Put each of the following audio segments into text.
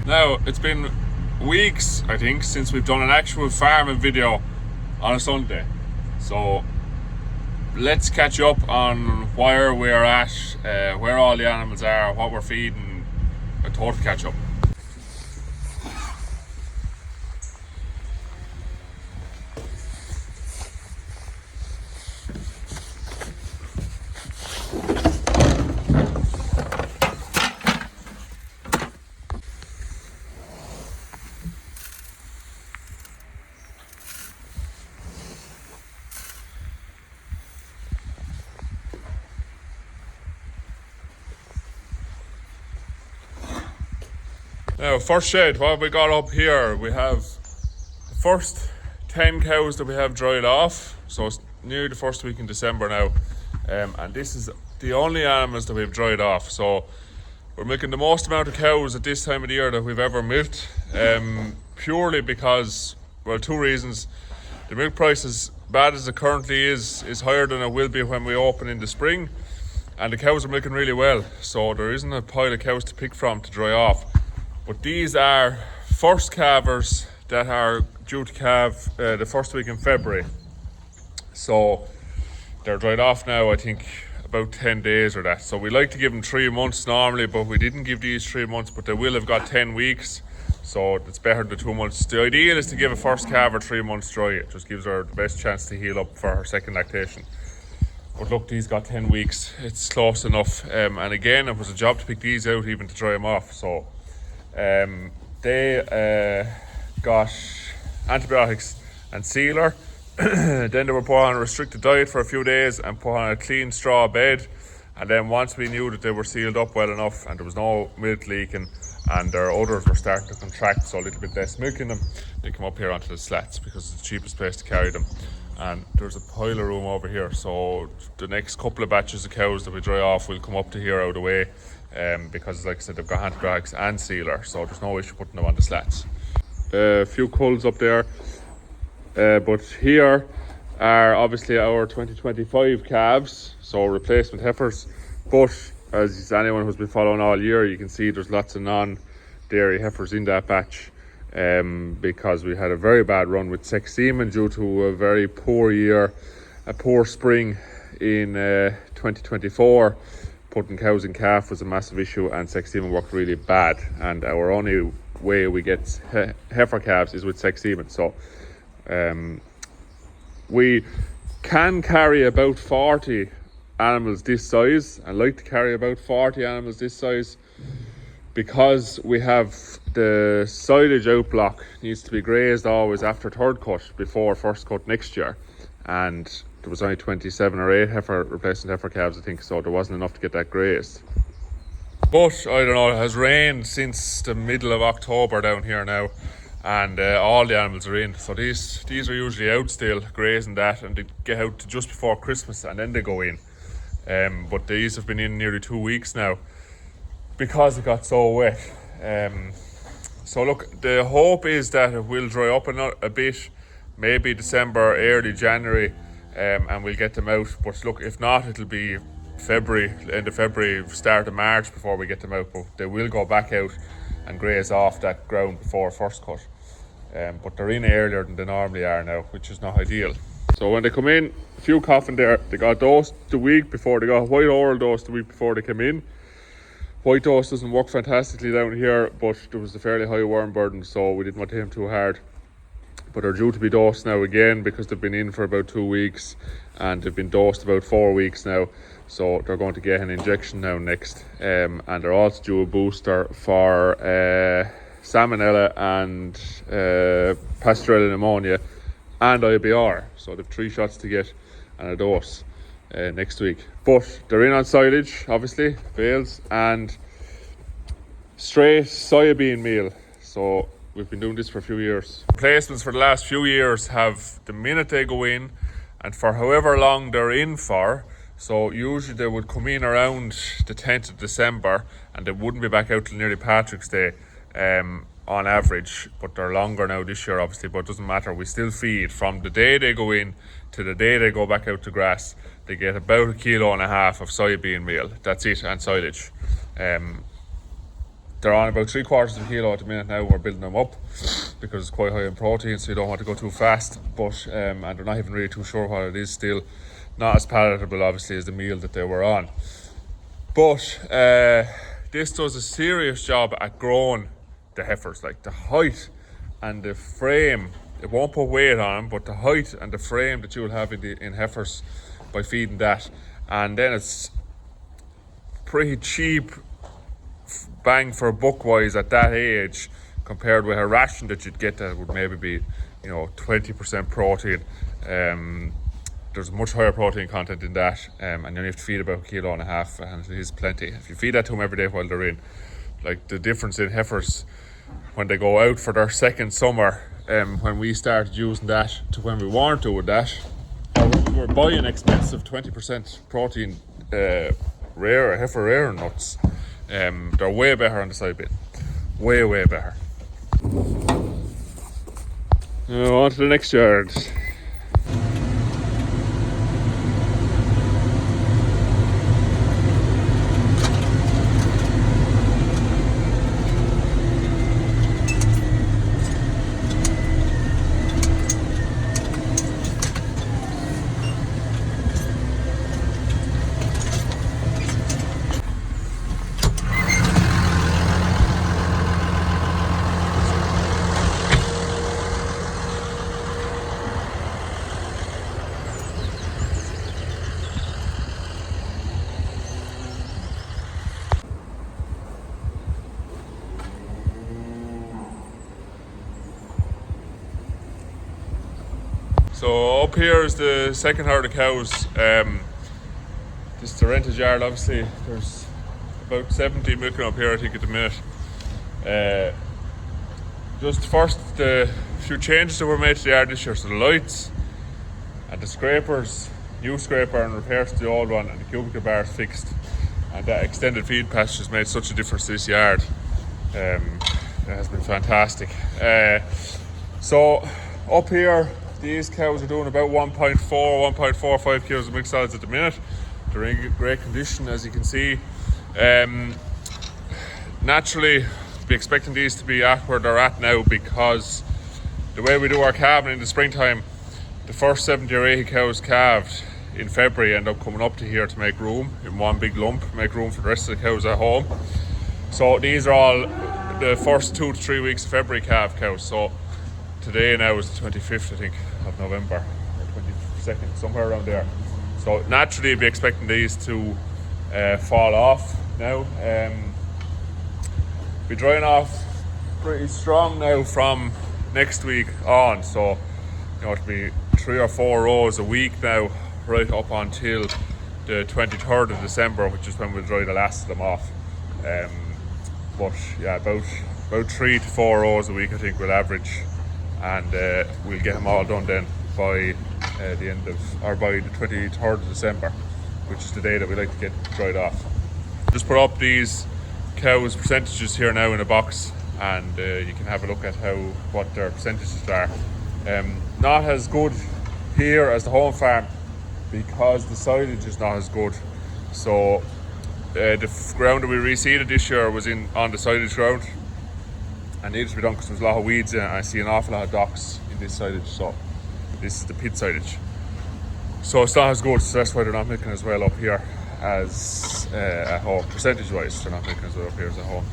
Now, it's been weeks, I think, since we've done an actual farming video on a Sunday. So let's catch up on where we're at, where all the animals are, what we're feeding, a total catch up. Now, first shed, what have we got up here? We have the first 10 cows that we have dried off. So it's nearly the first week in December now. And this is the only animals that we've dried off. So we're milking the most amount of cows at this time of the year that we've ever milked. Purely because, well, two reasons. The milk price, as bad as it currently is higher than it will be when we open in the spring. And the cows are milking really well. So there isn't a pile of cows to pick from to dry off. But these are first calvers that are due to calve the first week in February. So they're dried off now, I think, about 10 days or that. So we like to give them 3 months normally, but we didn't give these 3 months, but they will have got 10 weeks. So it's better than 2 months. The ideal is to give a first calver 3 months dry. It just gives her the best chance to heal up for her second lactation. But look, these got 10 weeks. It's close enough. And again, it was a job to pick these out, even to dry them off. So they got antibiotics and sealer. Then they were put on a restricted diet for a few days and put on a clean straw bed. And then once we knew that they were sealed up well enough and there was no milk leaking and their udders were starting to contract, so a little bit less milk in them, they come up here onto the slats because it's the cheapest place to carry them. And there's a pile of room over here, so the next couple of batches of cows that we dry off will come up to here out of the way. Because, like I said, they've got antibiotics and sealer, so there's no issue putting them on the slats. A few culls up there, but here are obviously our 2025 calves, so replacement heifers. But as anyone who's been following all year, you can see there's lots of non-dairy heifers in that batch, because we had a very bad run with sex semen due to a very poor year, a poor spring in 2024. Putting cows in calf was a massive issue, and sex semen worked really bad, and our only way we get heifer calves is with sex semen. So we can carry about 40 animals this size, and like to carry about 40 animals this size, because we have the silage outblock needs to be grazed always after third cut before first cut next year, and there was only 27 or 8 replacement heifer calves, I think, so there wasn't enough to get that grazed. But I don't know, it has rained since the middle of October down here now, and all the animals are in. So these are usually out still grazing that, and they get out just before Christmas and then they go in. But these have been in nearly 2 weeks now because it got so wet. So look, the hope is that it will dry up a bit, maybe December, early January. And we'll get them out, but look, if not, it'll be February, end of February, start of March before we get them out. But they will go back out and graze off that ground before first cut. But they're in earlier than they normally are now, which is not ideal. So when they come in, a few coughing there, they got dosed the week before. They got white oral dose the week before they came in. White dose doesn't work fantastically down here, but there was a fairly high worm burden, so we didn't want to hit them too hard. But they're due to be dosed now again because they've been in for about 2 weeks and they've been dosed about 4 weeks now. So they're going to get an injection now next. And they're also due a booster for salmonella and pasteurella pneumonia and IBR. So they've 3 shots to get and a dose next week. But they're in on silage, obviously, bales, and straight soybean meal. So we've been doing this for a few years. Replacements for the last few years have, the minute they go in and for however long they're in for, so usually they would come in around the 10th of December and they wouldn't be back out till nearly Patrick's Day on average, but they're longer now this year obviously, but it doesn't matter. We still feed from the day they go in to the day they go back out to grass. They get about 1.5 kilos of soybean meal, that's it, and silage. they're on about 3/4 of a kilo at the minute now. We're building them up because it's quite high in protein, so you don't want to go too fast. But and they're not even really too sure what it is still. Not as palatable, obviously, as the meal that they were on. But this does a serious job at growing the heifers. Like the height and the frame, it won't put weight on them, but the height and the frame that you'll have in heifers by feeding that. And then it's pretty cheap bang for buck wise at that age, compared with a ration that you'd get that would maybe be 20% protein. There's a much higher protein content in that, and you have to feed about 1.5 kilos, and it is plenty. If you feed that to them every day while they're in, like the difference in heifers when they go out for their second summer, when we started using that to when we weren't doing that, or when we were buying expensive 20% protein heifer rare nuts, they're way better on the side bin. Way better. Now on to the next yard. So up here is the second herd of cows. This is the rented yard, obviously. There's about 70 milking up here, I think, at the minute. Just first, the few changes that were made to the yard this year. So the lights and the scrapers, new scraper and repairs to the old one, and the cubicle bars fixed. And that extended feed patch has made such a difference to this yard. It has been fantastic. So up here, these cows are doing about 1.45 kilos of milk solids at the minute. They're in great condition, as you can see. Naturally, be expecting these to be at where they're at now, because the way we do our calving in the springtime, the first 70 or 80 cows calved in February end up coming up to here to make room in one big lump, make room for the rest of the cows at home. So these are all the first 2 to 3 weeks of February calved cows. So today now is the 25th, I think, of November, or 22nd, somewhere around there. So naturally, be expecting these to fall off now. Be drying off pretty strong now from next week on. So it'll be 3 or 4 rows a week now, right up until the 23rd of December, which is when we'll dry the last of them off. But yeah, about 3 to 4 rows a week, I think, we'll average. And we'll get them all done then by the end of, or by the 23rd of December, which is the day that we like to get dried off. Just put up these cows' percentages here now in a box, and you can have a look at what their percentages are. Not as good here as the home farm, because the silage is not as good. So the ground that we reseeded this year was on the silage ground, and needed to be done because there's a lot of weeds in it, and I see an awful lot of docks in this silage. So this is the pit silage, so it's not as good, so that's why they're not milking as well up here as at home. Percentage wise, they're not milking as well up here as at home.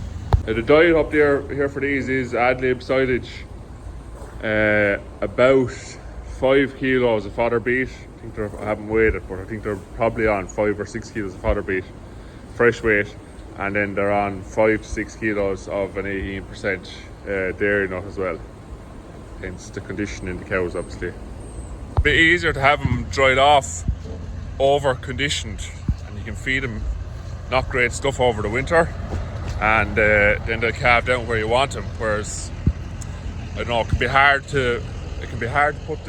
The diet up here for these is ad lib silage, about 5 kilos of fodder beet. I haven't weighed it, but I think they're probably on 5 or 6 kilos of fodder beet, fresh weight. And then they're on 5 to 6 kilos of an 18% dairy nut as well. Hence the condition in the cows, obviously. A bit easier to have them dried off, over conditioned, and you can feed them not great stuff over the winter, and then they'll calve down where you want them. Whereas, I don't know, it can be hard to put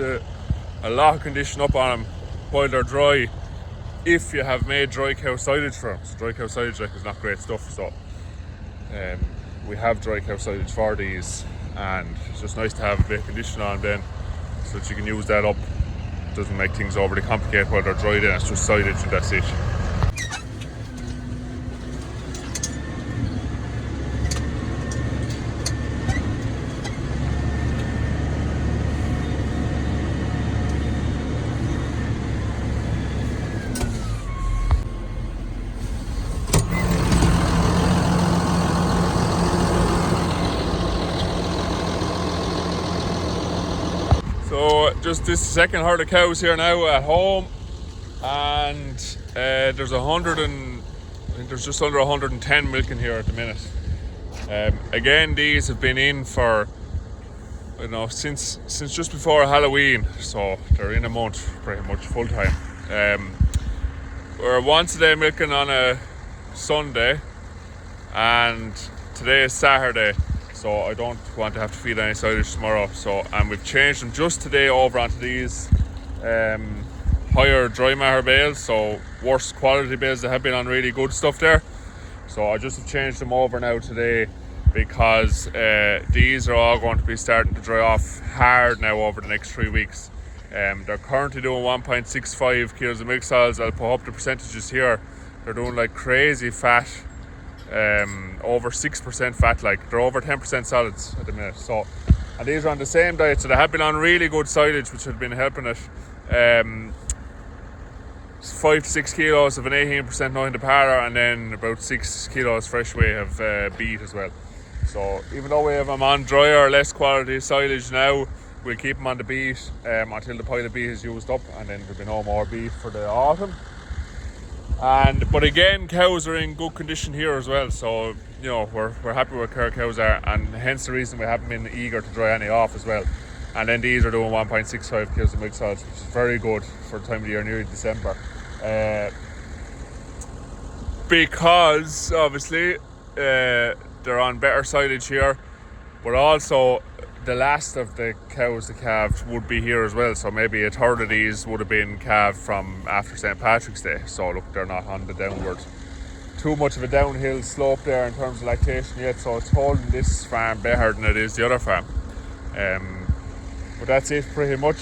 a lot of condition up on them while they're dry, if you have made dry cow silage for them. So dry cow silage is not great stuff, so we have dry cow silage for these, and it's just nice to have a bit of condition on then, so that you can use that up. It doesn't make things overly complicated while they're dried in. It's just silage and that's it. just this second herd of cows here now at home, and there's I think there's just under 110 milking here at the minute. Again, these have been in for, you know, since just before Halloween, so they're in a month pretty much full time. We're once a day milking on a Sunday, and today is Saturday, so I don't want to have to feed any silage tomorrow. And we've changed them just today over onto these higher dry matter bales, so worse quality bales that have been on really good stuff there. So I just have changed them over now today, because these are all going to be starting to dry off hard now over the next 3 weeks. They're currently doing 1.65 kilos of milk solids. I'll put up the percentages here. They're doing like crazy fat, over 6% fat, like they're over 10% solids at the minute. So, and these are on the same diet, so they have been on really good silage, which have been helping it. 5 to 6 kilos of an 18% nothing to para, and then about 6 kilos fresh whey of beet as well. So even though we have them on drier, less quality silage now, we'll keep them on the beet until the pile of beet is used up, and then there'll be no more beet for the autumn. But again, cows are in good condition here as well, so you know we're happy with where cows are, and hence the reason we haven't been eager to dry any off as well. And then these are doing 1.65 kilos of milk solids, which is very good for the time of the year, nearly December. Because obviously they're on better silage here, but also the last of the cows that calved would be here as well, so maybe a third of these would have been calved from after St. Patrick's Day. So look, they're not on the downward, too much of a downhill slope there in terms of lactation yet, so it's holding this farm better than it is the other farm. But that's it pretty much.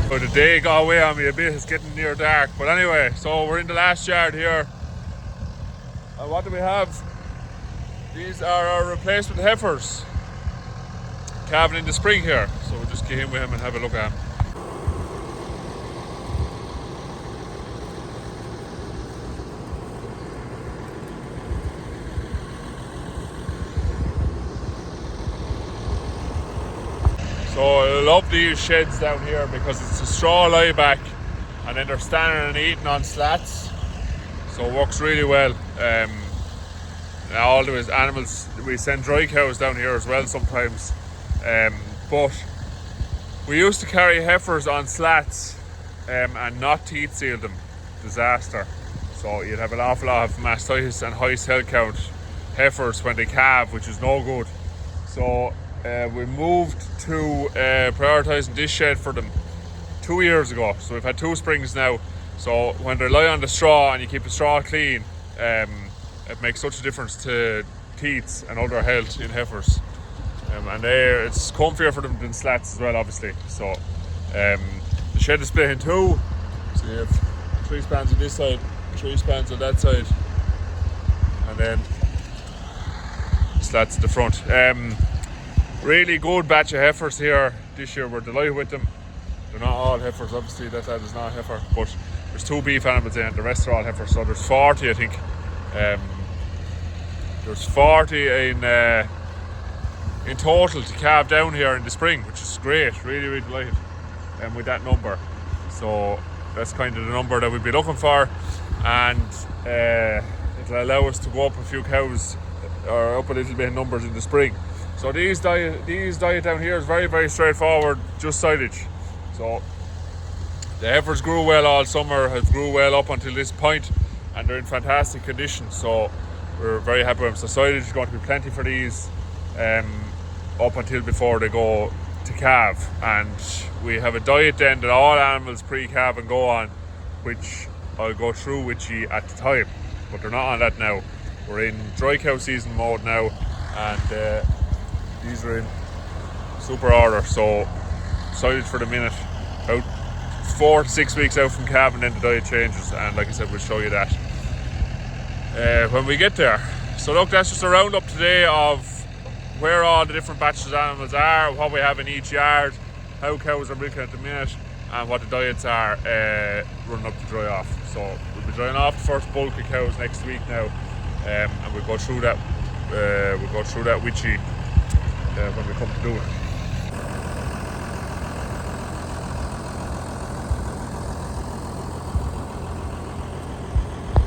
So the day got away on me a bit, it's getting near dark. But anyway, so we're in the last yard here. And what do we have? These are our replacement heifers, calving in the spring here. So we'll just get in with him and have a look at him. So I love these sheds down here because it's a straw layback, and then they're standing and eating on slats, so it works really well. All those animals, we send dry cows down here as well sometimes, but we used to carry heifers on slats and not teat seal them. Disaster. So you'd have an awful lot of mastitis and high cell count heifers when they calve, which is no good. So we moved to prioritising this shed for them 2 years ago. So we've had 2 springs now. So when they lie on the straw and you keep the straw clean, it makes such a difference to teats and other health in heifers. And it's comfier for them than slats as well, obviously. So the shed is split in 2. So you have 3 spans on this side, 3 spans on that side, and then slats at the front. Really good batch of heifers here this year. We're delighted with them. They're not all heifers, obviously. That is not a heifer, but there's 2 beef animals in it. The rest are all heifers. So there's 40, I think. There's 40 in total to calve down here in the spring, which is great. Really, really delighted with that number. So that's kind of the number that we'd be looking for, and it'll allow us to go up a few cows, or up a little bit in numbers in the spring. So these diet down here is very, very straightforward, just silage. So the heifers grew well all summer, have grew well up until this point, and they're in fantastic condition. So we're very happy with them. So silage is going to be plenty for these up until before they go to calve. And we have a diet then that all animals pre-calve and go on, which I'll go through with you at the time, but they're not on that now. We're in dry cow season mode now, and These are in super order, so silage for the minute. About 4 to 6 weeks out from calving, then the diet changes, and like I said, we'll show you that when we get there. So look, that's just a roundup today of where all the different batches of animals are, what we have in each yard, how cows are milking at the minute, and what the diets are running up to dry off. So we'll be drying off the first bulk of cows next week now, and we'll go through that. We'll go through that with you when we come to do it.